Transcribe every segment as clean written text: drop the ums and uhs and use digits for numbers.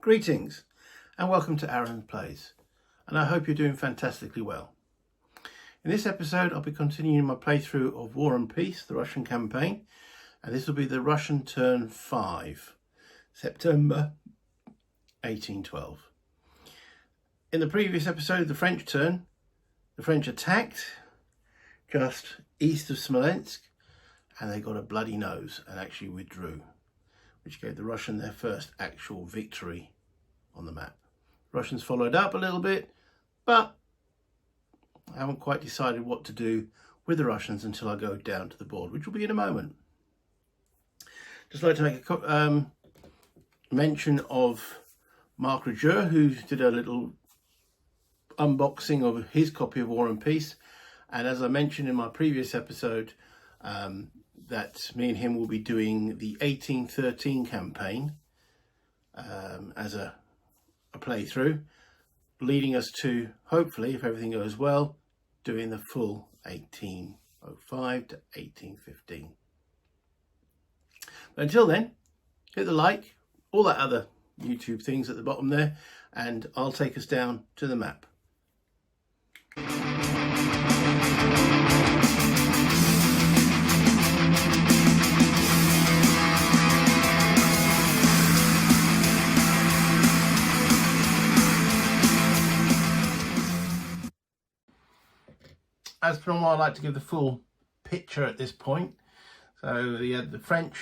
Greetings and welcome to Avalon Plays, and I hope you're doing fantastically well. In this episode I'll be continuing my playthrough of War and Peace, the Russian campaign, and this will be the Russian turn 5, September 1812. In the previous episode, the French turn, the French attacked just east of Smolensk and they got a bloody nose and actually withdrew, which gave the Russians their first actual victory on the map. The Russians followed up a little bit, but I haven't quite decided what to do with the Russians until I go down to the board, which will be in a moment. Just like to make a mention of Mark Roger, who did a little unboxing of his copy of War and Peace, and as I mentioned in my previous episode, that me and him will be doing the 1813 campaign as a playthrough, leading us to, hopefully, if everything goes well, doing the full 1805 to 1815. But until then, hit the like, all that other YouTube things at the bottom there, and I'll take us down to the map. As per normal, I like to give the full picture at this point. So you had the French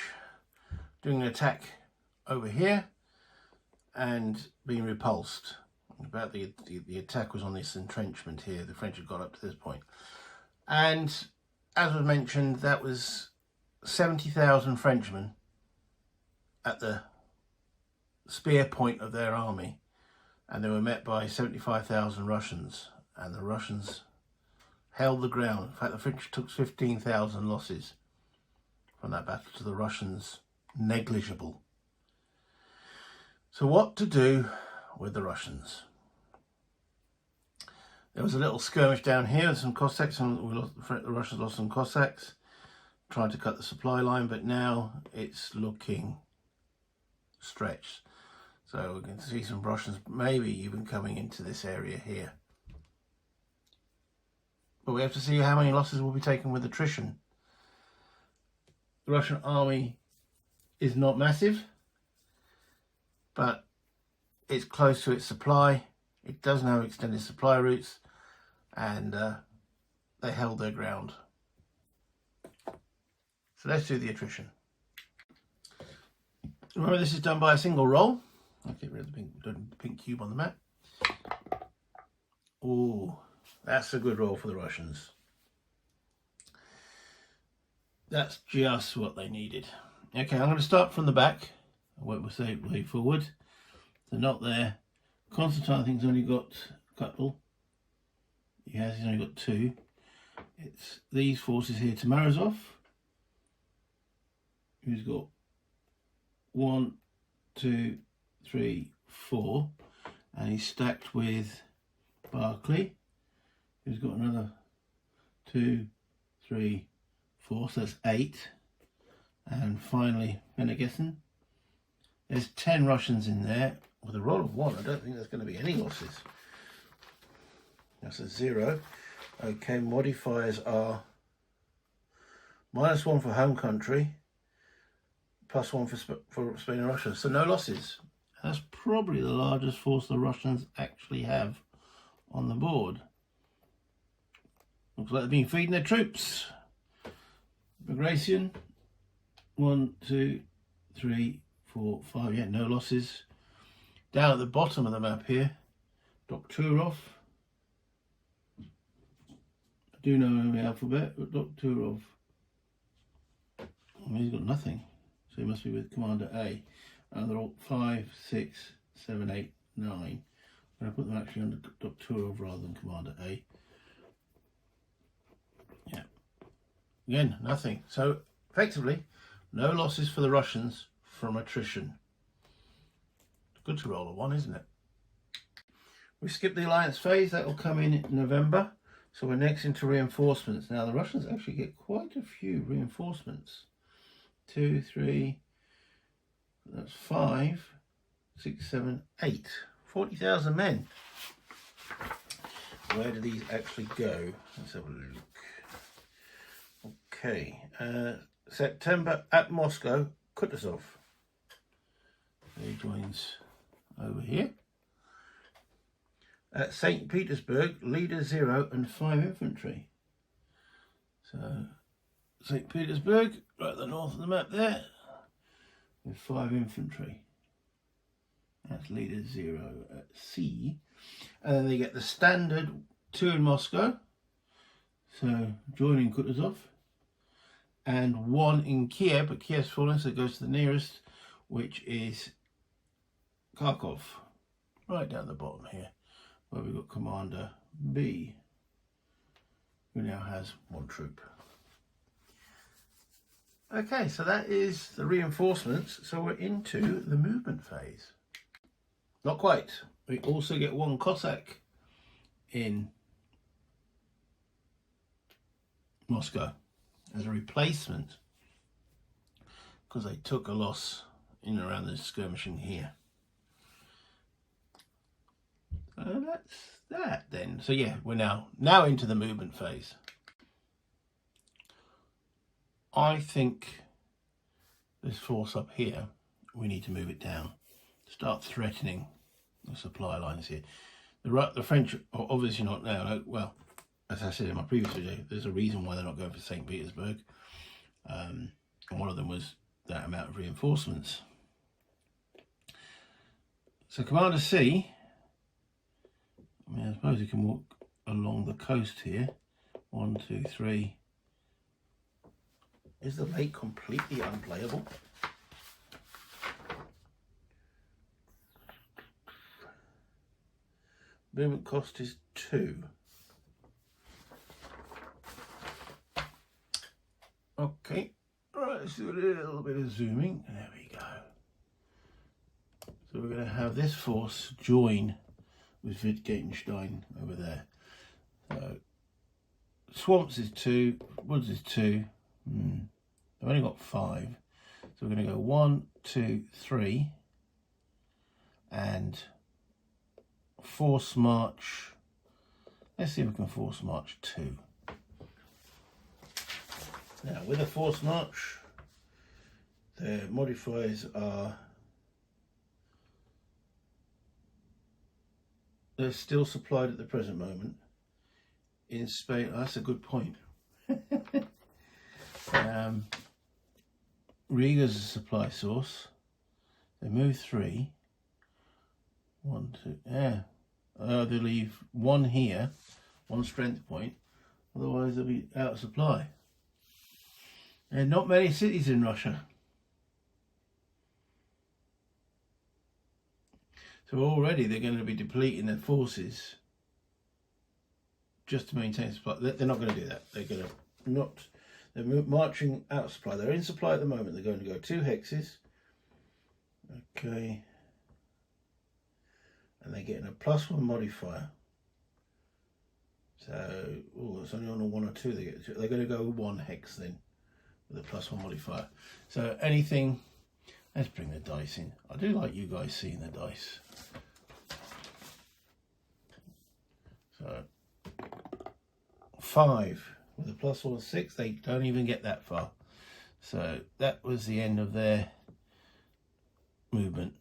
doing an attack over here and being repulsed. About the attack was on this entrenchment here. The French had got up to this point. And as was mentioned, that was 70,000 Frenchmen at the spear point of their army. And they were met by 75,000 Russians. And the Russians held the ground. In fact, the French took 15,000 losses from that battle to the Russians' negligible. So what to do with the Russians? There was a little skirmish down here with some Cossacks, and the Russians lost some Cossacks trying to cut the supply line, but now it's looking stretched. So we can see some Russians maybe even coming into this area here. But we have to see how many losses will be taken with attrition. The Russian army is not massive, but it's close to its supply. It doesn't have extended supply routes, and they held their ground. So let's do the attrition. Remember, this is done by a single roll. I'll get rid of the pink cube on the map. Oh, that's a good roll for the Russians. That's just what they needed. Okay, I'm going to start from the back. I won't say way forward. They're not there. Constantine, I think, has only got a couple. He has, he's only got two. It's these forces here. Morozov, who's got 1, 2, 3, 4. And he's stacked with Barclay, who's got another 2, 3, 4, so that's 8. And finally, Benegessen. There's 10 Russians in there. With a roll of 1, I don't think there's going to be any losses. That's a 0. Okay, modifiers are -1 for home country, +1 for Spain and Russia. So no losses. That's probably the largest force the Russians actually have on the board. Looks like they've been feeding their troops. Bagration, 1, 2, 3, 4, 5. Yeah, no losses. Down at the bottom of the map here, Dokturov. I do know the alphabet, but Dokturov, he's got nothing. So he must be with Commander A. And they're all 5, 6, 7, 8, 9. I'm going to put them actually under Dokturov rather than Commander A. Yeah. Again, nothing. So effectively, no losses for the Russians from attrition. Good to roll a 1, isn't it? We skip the alliance phase. That will come in November. So we're next into reinforcements. Now the Russians actually get quite a few reinforcements. 2, 3, that's 5. 6, 7, 8. 40,000 men. Where do these actually go? Let's have a look. Okay, September at Moscow, Kutuzov. He joins over here. At St. Petersburg, leader 0 and 5 infantry. So, St. Petersburg, right at the north of the map there, with 5 infantry. That's leader 0 at C. And then they get the standard 2 in Moscow. So, joining Kutuzov. And 1 in Kiev, but Kiev's fallen, so it goes to the nearest, which is Kharkov, right down the bottom here, where we've got Commander B, who now has 1 troop. Okay, so that is the reinforcements, so we're into the movement phase. Not quite. We also get 1 Cossack in Moscow as a replacement, because they took a loss in and around the skirmishing here. That's that then. So yeah, we're now into the movement phase. I think this force up here, we need to move it down. Start threatening the supply lines here. The French are obviously not now. Well, as I said in my previous video, there's a reason why they're not going for St. Petersburg. And one of them was that amount of reinforcements. So Commander C, I mean, I suppose you can walk along the coast here. 1, 2, 3. Is the lake completely unplayable? Movement cost is 2. Okay, right, let's do a little bit of zooming. There we go. So we're going to have this force join with Wittgenstein over there. So swamps is 2, woods is 2. I've only got 5. So we're going to go 1, 2, 3 and force march. Let's see if we can force march 2. Now with a force march, the modifiers are, they're still supplied at the present moment in Spain. Oh, that's a good point. Riga's a supply source. They move 3. 1, 2. Yeah. They leave 1 here, 1 strength point. Otherwise, they'll be out of supply. There are not many cities in Russia. So already they're going to be depleting their forces just to maintain supply. They're not going to do that. They're going to not. They're marching out of supply. They're in supply at the moment. They're going to go 2 hexes. Okay. And they're getting a +1 modifier. So, it's only on a 1 or 2 they get. They're going to go 1 hex then with a +1 modifier. So anything. Let's bring the dice in. I do like you guys seeing the dice. So 5 with a +1 6. They don't even get that far. So that was the end of their movement.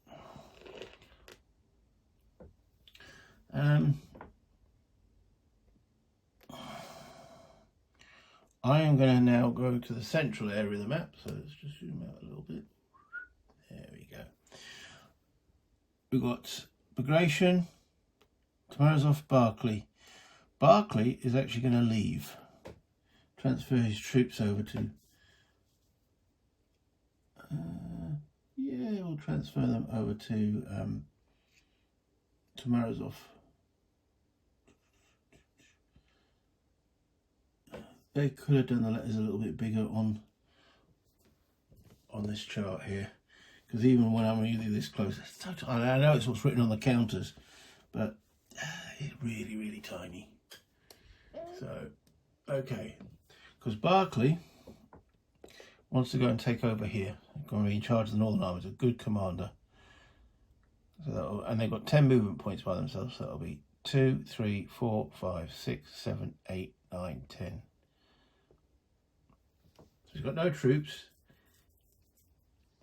I am going to now go to the central area of the map. So let's just zoom out a little bit. There we go. We've got Bagration, Tomazov, Barclay. Barclay is actually going to leave. Transfer his troops over to... yeah, we'll transfer them over to Tomazov. They could have done the letters a little bit bigger on this chart here, because even when I'm really this close, I know it's what's written on the counters, but it's really, really tiny. So, okay, because Barclay wants to go and take over here. He's going to be in charge of the Northern Army. He's a good commander. So and they've got 10 movement points by themselves, so that'll be 2, 3, 4, 5, 6, 7, 8, 9, 10. So he's got no troops,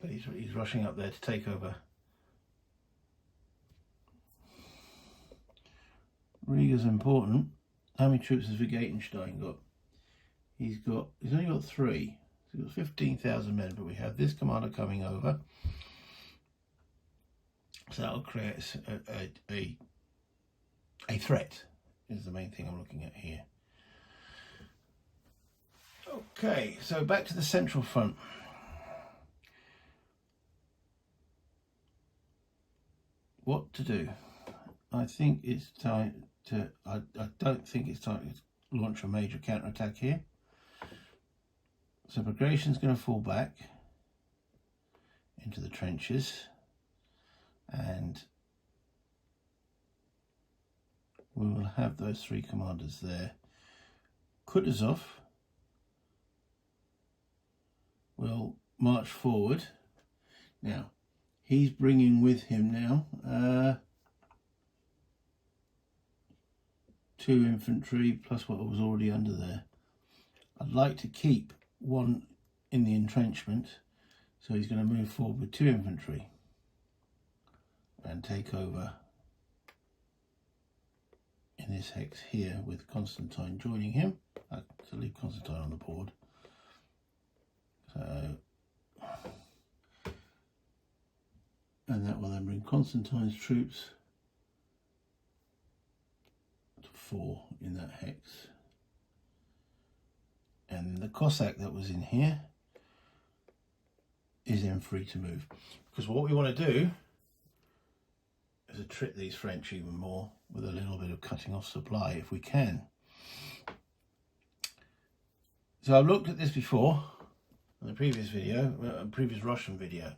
but he's rushing up there to take over. Riga's important. How many troops has Wittgenstein got? He's only got 3. So he's got 15,000 men, but we have this commander coming over. So that'll create a threat, is the main thing I'm looking at here. Okay, so back to the central front. What to do? I think it's time to, I don't think it's time to launch a major counterattack here. So Bagration's going to fall back into the trenches, and we will have those 3 commanders there. Kutuzov will march forward. Now, he's bringing with him now 2 infantry plus what was already under there. I'd like to keep 1 in the entrenchment, so he's going to move forward with 2 infantry and take over in this hex here, with Constantine joining him. I have to leave Constantine on the board. So, and that will then bring Constantine's troops to 4 in that hex. And the Cossack that was in here is then free to move. Because what we want to do is to trick these French even more with a little bit of cutting off supply if we can. So I've looked at this before in the previous video, previous Russian video.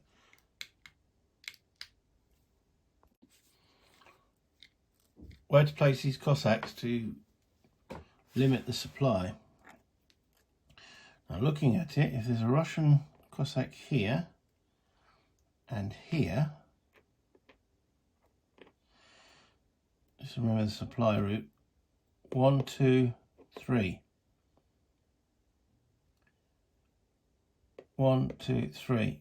Where to place these Cossacks to limit the supply. Now looking at it, if there's a Russian Cossack here and here, just remember the supply route, 1, 2, 3. 1, 2, 3.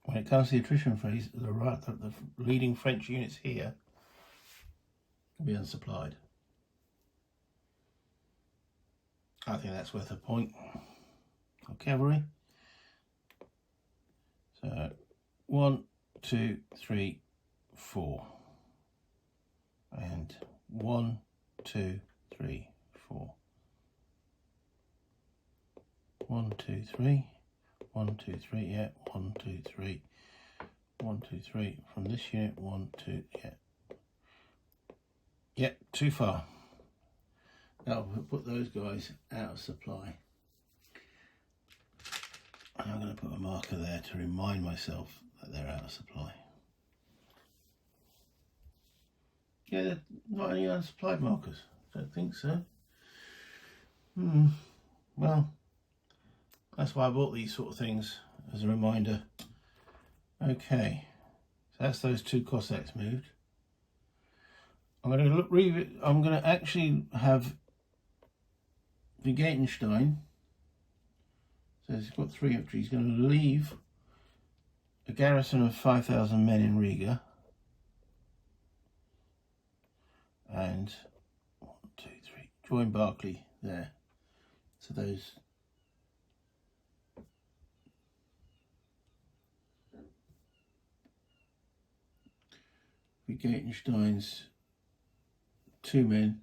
When it comes to the attrition phase, the leading French units here will be unsupplied. I think that's worth a point of cavalry. So 1, 2, 3, 4. And 1, 2, 3, 4. 1, 2, 3. 1, 2, 3. Yeah. 1, 2, 3. 1, 2, 3. From this unit. 1, 2. Yeah. Yeah. Too far. Now we'll put those guys out of supply. And I'm going to put a marker there to remind myself that they're out of supply. Yeah, they're not any unsupplied markers. Don't think so. Well, that's why I bought these sort of things, as a reminder. Okay, so that's those 2 Cossacks moved. I'm going to actually have Wittgenstein. So he's got 3 infantry. He's going to leave a garrison of 5,000 men in Riga. And 1, 2, 3. Join Barclay there. So those Wittgenstein's 2 men.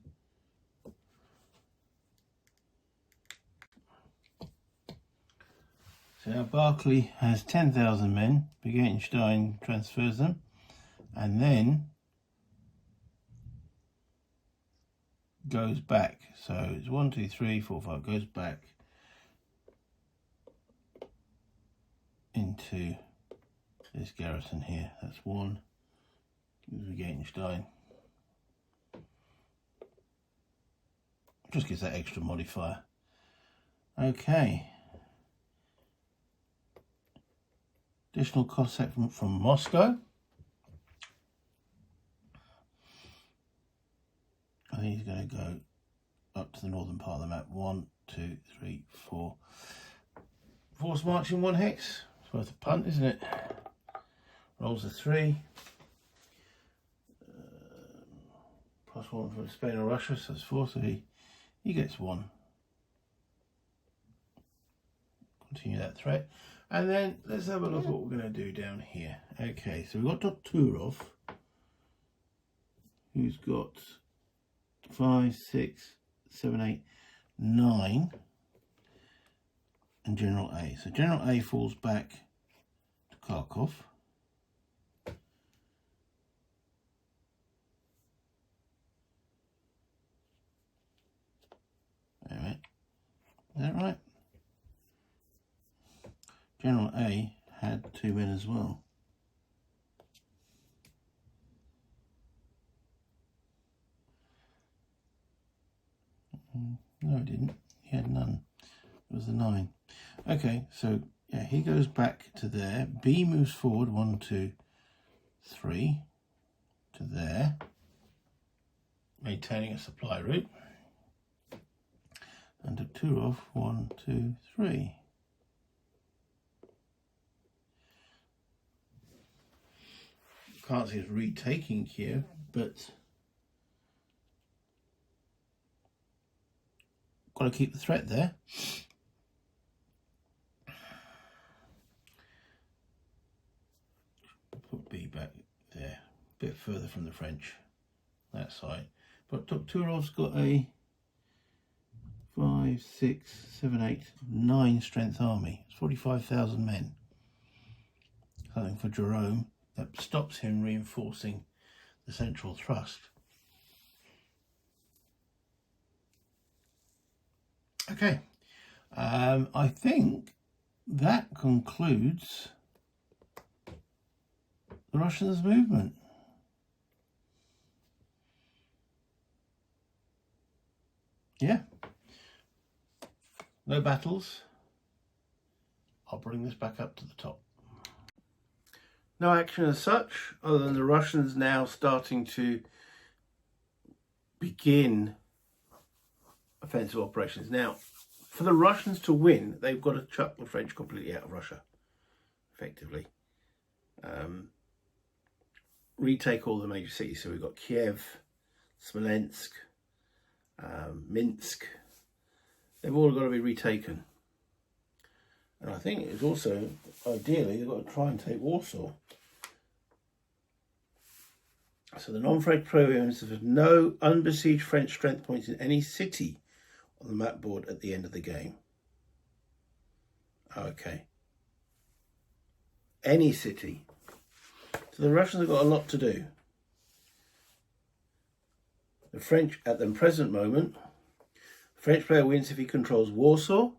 So now Barclay has 10,000 men. Wittgenstein transfers them, and then goes back. So it's 1, 2, 3, 4, 5. Goes back into this garrison here. That's 1. Wittgenstein. Just gives that extra modifier. Okay. Additional Cossack from Moscow. I think he's going to go up to the northern part of the map. 1, 2, 3, 4. Force marching 1 hex. It's worth a punt, isn't it? Rolls a 3. +1 for Spain or Russia, so that's 4. So he gets 1. Continue that threat. And then let's have a look at what we're going to do down here. Okay, so we've got Turov, who's got 5, 6, 7, 8, 9, and General A. So General A falls back to Kharkov. Wait a minute. Is that right? General A had 2 men as well. No, it didn't. He had none. It was the 9. Okay, so yeah, he goes back to there. B moves forward 1, 2, 3 to there, maintaining a supply route. And to Turov 1, 2, 3. Can't see us retaking Kiev, but got to keep the threat there. Put B back there, a bit further from the French, that side. But Turov's got a 5, 6, 7, 8, 9 strength army. It's 45,000 men. Something for Jerome that stops him reinforcing the central thrust. Okay, I think that concludes the Russians' movement. Yeah, no battles. I'll bring this back up to the top. No action as such, other than the Russians now starting to begin offensive operations. Now, for the Russians to win, they've got to chuck the French completely out of Russia, effectively. Retake all the major cities. So we've got Kiev, Smolensk, Minsk. They've all got to be retaken. And I think it's also, ideally, they've got to try and take Warsaw. So the non-French programs have no unbesieged French strength points in any city on the map board at the end of the game. Okay. Any city. So the Russians have got a lot to do. The French, at the present moment, the French player wins if he controls Warsaw,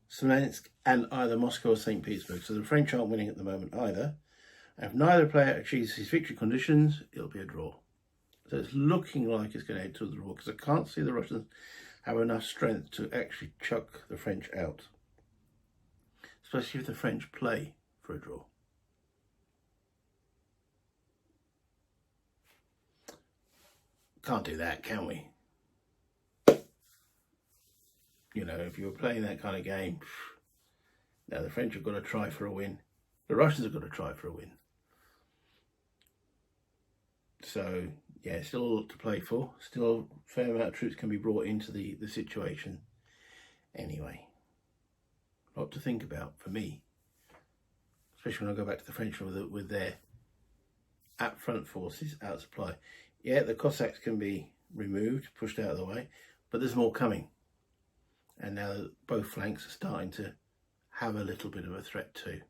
Smolensk, and either Moscow or St. Petersburg. So the French aren't winning at the moment either. And if neither player achieves his victory conditions, it'll be a draw. So it's looking like it's going to head to the draw, because I can't see the Russians have enough strength to actually chuck the French out. Especially if the French play for a draw. Can't do that, can we? You know, if you were playing that kind of game, now the French have got to try for a win. The Russians have got to try for a win. So, yeah, still a lot to play for. Still a fair amount of troops can be brought into the situation. Anyway, a lot to think about for me. Especially when I go back to the French with their at-front forces out of supply. Yeah, the Cossacks can be removed, pushed out of the way, but there's more coming. And now both flanks are starting to have a little bit of a threat too.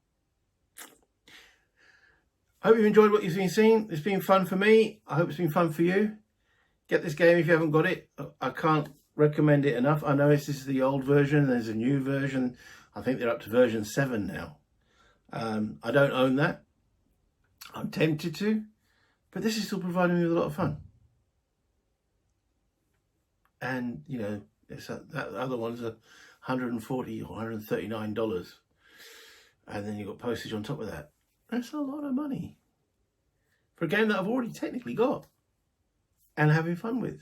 I hope you've enjoyed what you've been seeing. It's been fun for me. I hope it's been fun for you. Get this game if you haven't got it. I can't recommend it enough. I know this is the old version. There's a new version. I think they're up to version 7 now. I don't own that. I'm tempted to, but this is still providing me with a lot of fun. And, you know, that other one's $140 or $139. And then you've got postage on top of that. That's a lot of money for a game that I've already technically got. and having fun with.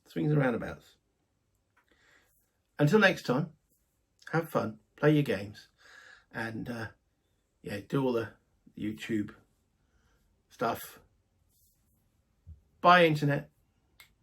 Swings and roundabouts. Until next time, have fun, play your games, and do all the YouTube stuff. Bye, internet.